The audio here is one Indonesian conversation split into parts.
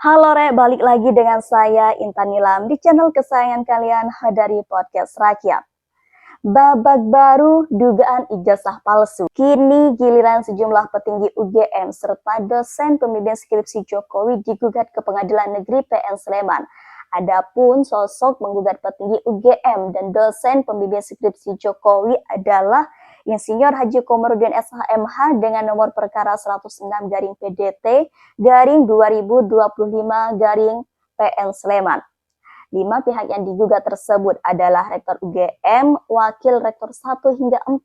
Halo Re, balik lagi dengan saya Intan Nilam di channel kesayangan kalian dari Podcast Rakyat. Babak baru dugaan ijazah palsu. Kini giliran sejumlah petinggi UGM serta dosen pembimbing skripsi Jokowi digugat ke Pengadilan Negeri PN Sleman. Adapun sosok menggugat petinggi UGM dan dosen pembimbing skripsi Jokowi adalah Insinyur Haji Komarudin SHMH dengan nomor perkara 106 garing PDT garing 2025 garing PN Sleman. 5 pihak yang digugat tersebut adalah Rektor UGM, Wakil Rektor 1 hingga 4,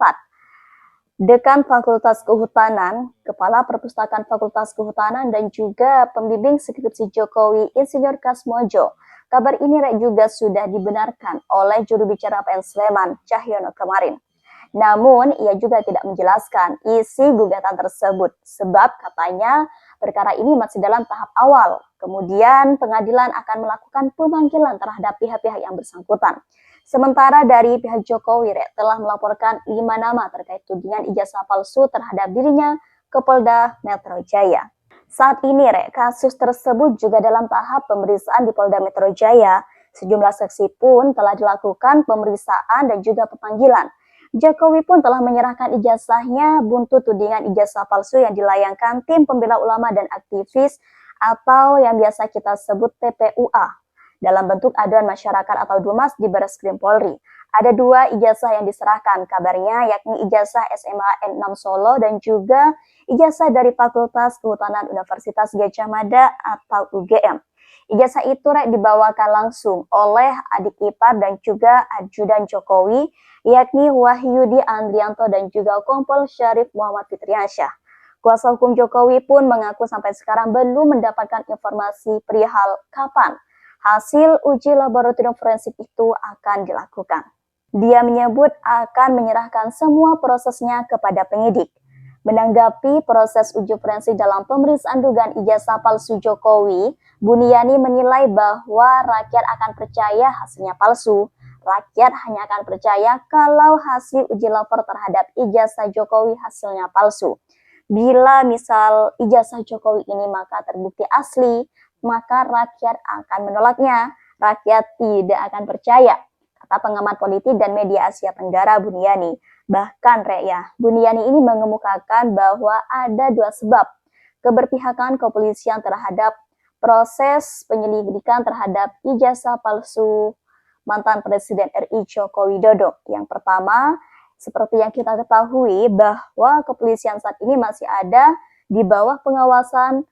Dekan Fakultas Kehutanan, Kepala Perpustakaan Fakultas Kehutanan, dan juga pembimbing skripsi Jokowi Insinyur Kasmojo. Kabar ini juga sudah dibenarkan oleh juru bicara PN Sleman, Cahyono kemarin. Namun, ia juga tidak menjelaskan isi gugatan tersebut, sebab katanya perkara ini masih dalam tahap awal. Kemudian, pengadilan akan melakukan pemanggilan terhadap pihak-pihak yang bersangkutan. Sementara dari pihak Jokowi telah melaporkan 5 nama terkait tudingan ijazah palsu terhadap dirinya ke Polda Metro Jaya. Saat ini, kasus tersebut juga dalam tahap pemeriksaan di Polda Metro Jaya. Sejumlah saksi pun telah dilakukan pemeriksaan dan juga pemanggilan. Jokowi pun telah menyerahkan ijazahnya buntut tudingan ijazah palsu yang dilayangkan tim pembela ulama dan aktivis atau yang biasa kita sebut TPUA dalam bentuk aduan masyarakat atau Dumas di Barreskrim Polri. Ada 2 ijazah yang diserahkan kabarnya, yakni ijazah SMA N6 Solo dan juga ijazah dari Fakultas Kehutanan Universitas Gadjah Mada atau UGM. Ijazah itu dibawakan langsung oleh adik ipar dan juga ajudan Jokowi, yakni Wahyudi Andrianto dan juga Kompol Syarif Muhammad Fitriansyah. Kuasa hukum Jokowi pun mengaku sampai sekarang belum mendapatkan informasi perihal kapan hasil uji laboratorium forensik itu akan dilakukan. Dia menyebut akan menyerahkan semua prosesnya kepada penyidik. Menanggapi proses uji forensik dalam pemeriksaan dugaan ijazah palsu Jokowi, Buniani menilai bahwa rakyat akan percaya hasilnya palsu. Rakyat hanya akan percaya kalau hasil uji lapor terhadap ijazah Jokowi hasilnya palsu. Bila misal ijazah Jokowi ini maka terbukti asli, maka rakyat akan menolaknya. Rakyat tidak akan percaya, kata pengamat politik dan media Asia Tenggara Buniani. Bahkan Buniani ini mengemukakan bahwa ada 2 sebab keberpihakan kepolisian terhadap proses penyelidikan terhadap ijazah palsu mantan Presiden RI Joko Widodo. Yang pertama, seperti yang kita ketahui bahwa kepolisian saat ini masih ada di bawah pengawasan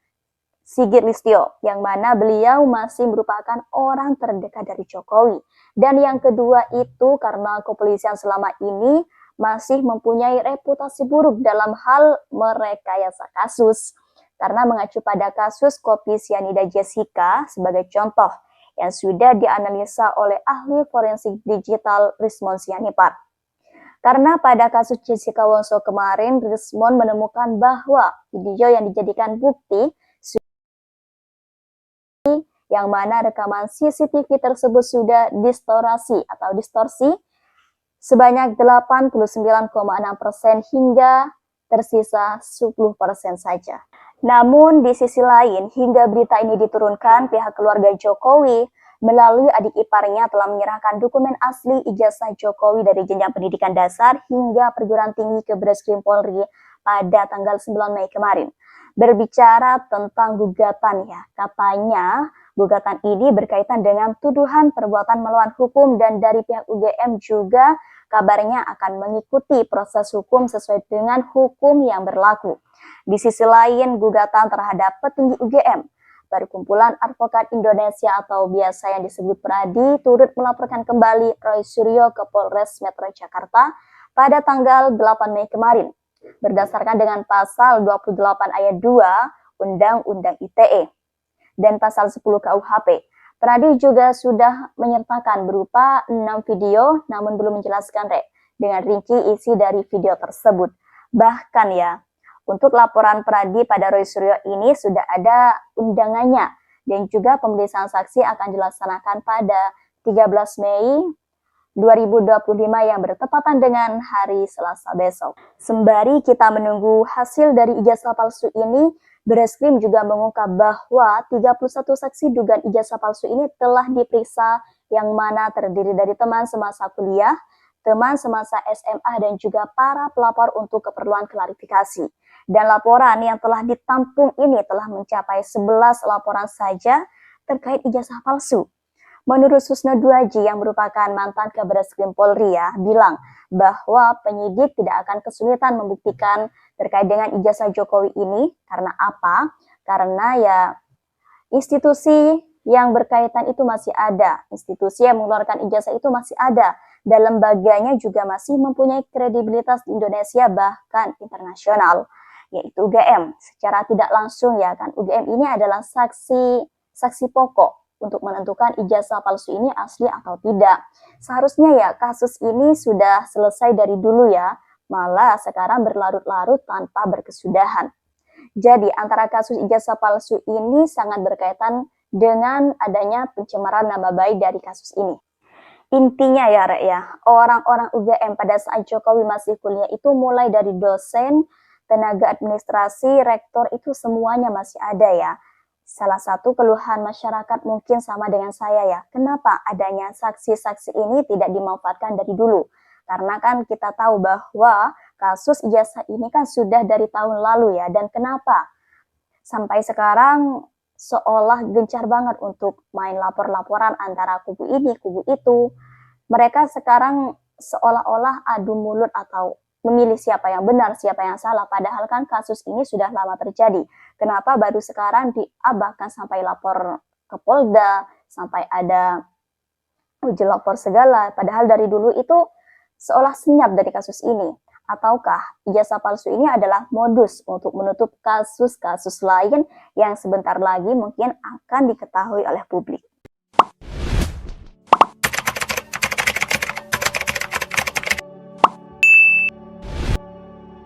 Sigit Listio, yang mana beliau masih merupakan orang terdekat dari Jokowi. Dan yang kedua itu karena kepolisian selama ini masih mempunyai reputasi buruk dalam hal merekayasa kasus. Karena mengacu pada kasus kopi sianida Jessica sebagai contoh yang sudah dianalisa oleh ahli forensik digital Rismon Sianipar. Karena pada kasus Jessica Wongso kemarin, Rismon menemukan bahwa video yang dijadikan bukti yang mana rekaman CCTV tersebut sudah distorsi sebanyak 89,6% hingga tersisa 10% saja. Namun di sisi lain, hingga berita ini diturunkan, pihak keluarga Jokowi melalui adik iparnya telah menyerahkan dokumen asli ijazah Jokowi dari jenjang pendidikan dasar hingga perguruan tinggi ke Barreskrim Polri pada tanggal 9 Mei kemarin. Berbicara tentang gugatan katanya gugatan ini berkaitan dengan tuduhan perbuatan melawan hukum dan dari pihak UGM juga kabarnya akan mengikuti proses hukum sesuai dengan hukum yang berlaku. Di sisi lain, gugatan terhadap petinggi UGM, Perkumpulan Advokat Indonesia atau biasa yang disebut PERADI, turut melaporkan kembali Roy Suryo ke Polres Metro Jakarta pada tanggal 8 Mei kemarin. Berdasarkan dengan pasal 28 ayat 2 Undang-Undang ITE dan pasal 10 KUHP. PERADI juga sudah menyertakan berupa 6 video, namun belum menjelaskan dengan rinci isi dari video tersebut. Bahkan untuk laporan PERADI pada Roy Suryo ini sudah ada undangannya dan juga pemeriksaan saksi akan dilaksanakan pada 13 Mei 2025 yang bertepatan dengan hari Selasa besok. Sembari kita menunggu hasil dari ijazah palsu ini, Bareskrim juga mengungkap bahwa 31 saksi dugaan ijazah palsu ini telah diperiksa, yang mana terdiri dari teman semasa kuliah, teman semasa SMA, dan juga para pelapor untuk keperluan klarifikasi. Dan laporan yang telah ditampung ini telah mencapai 11 laporan saja terkait ijazah palsu. Menurut Susno Duaji yang merupakan mantan Kabareskrim Polri bilang bahwa penyidik tidak akan kesulitan membuktikan terkait dengan ijazah Jokowi ini. Karena apa? Karena institusi yang berkaitan itu masih ada. Institusi yang mengeluarkan ijazah itu masih ada. Dan lembaganya juga masih mempunyai kredibilitas di Indonesia bahkan internasional, yaitu UGM. Secara tidak langsung kan UGM ini adalah saksi pokok untuk menentukan ijazah palsu ini asli atau tidak. Seharusnya kasus ini sudah selesai dari dulu malah sekarang berlarut-larut tanpa berkesudahan. Jadi antara kasus ijazah palsu ini sangat berkaitan dengan adanya pencemaran nama baik dari kasus ini. Intinya orang-orang UGM pada saat Jokowi masih kuliah itu mulai dari dosen, tenaga administrasi, rektor itu semuanya masih ada Salah satu keluhan masyarakat mungkin sama dengan saya kenapa adanya saksi-saksi ini tidak dimanfaatkan dari dulu? Karena kan kita tahu bahwa kasus ijazah ini kan sudah dari tahun lalu dan kenapa sampai sekarang seolah gencar banget untuk main lapor-laporan antara kubu ini, kubu itu. Mereka sekarang seolah-olah adu mulut atau memilih siapa yang benar, siapa yang salah. Padahal kan kasus ini sudah lama terjadi. Kenapa baru sekarang diabahkan sampai lapor ke Polda, sampai ada uji lapor segala. Padahal dari dulu itu seolah senyap dari kasus ini. Ataukah ijazah palsu ini adalah modus untuk menutup kasus-kasus lain yang sebentar lagi mungkin akan diketahui oleh publik?